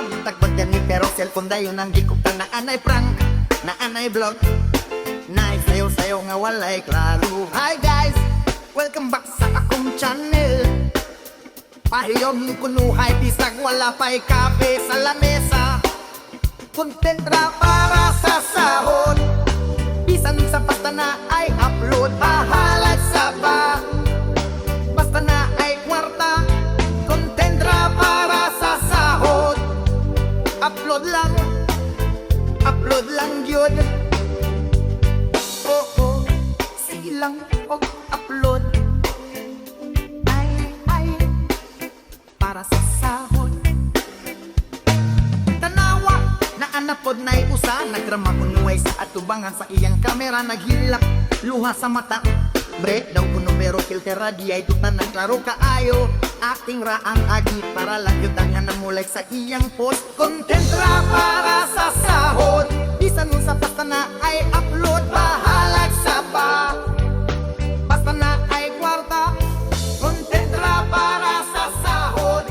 Tagpag yan ni pero cellphone dayon ang gikuptan na anay prank, na anay vlog. Nay sayo-sayo nga walay klaro. Hi guys, welcome back sa akong channel. Pahiyon kunuhay bisag wala pa'y kape sa lamesa. Content ra para sa sahod, bisan sa basta na ay upload. Bahalag sa ba, basta na ay kwarta. Content ra para sa sahod, upload lang yun. Oo, sige lang og upload. Ay, para sa sahod. Tanawa na anapod na'y usa, nagrama kunuway sa atubangan sa iyang kamera. Naghilak luha sa mata, bre daw kuno pero filter di ay tutan ng klaro kaayo. Acting ra ang agi para lang yun ang namulay sa iyang post. Content ra para sa sahod, bisan mo sa basta na ay upload. Bahalag sa ba, basta na ay kwarta. Content ra para sa sahod,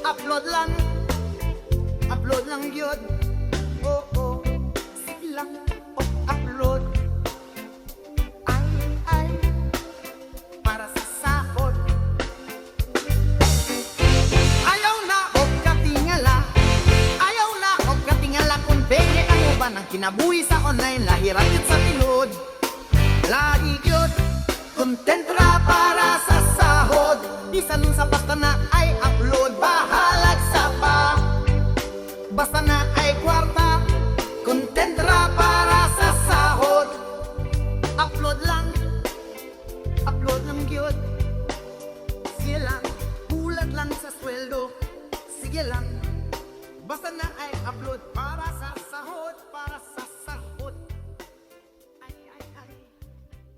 upload lang yun. Oo, sige lang og upload. Ay, para sa sahod. Ayaw na og katingala kung benge ang uban ang kinabuhi sa online. Lahirat yun sa tinod, lahi yun. Content ra para sa sahod, bisan sa basta na ay upload. Bahalag sa pa, basta na ay kwarta. Content ra para sa sahod, upload lang yun. Sige lang, bulag lang sa sweldo. Sige lang, basta na ay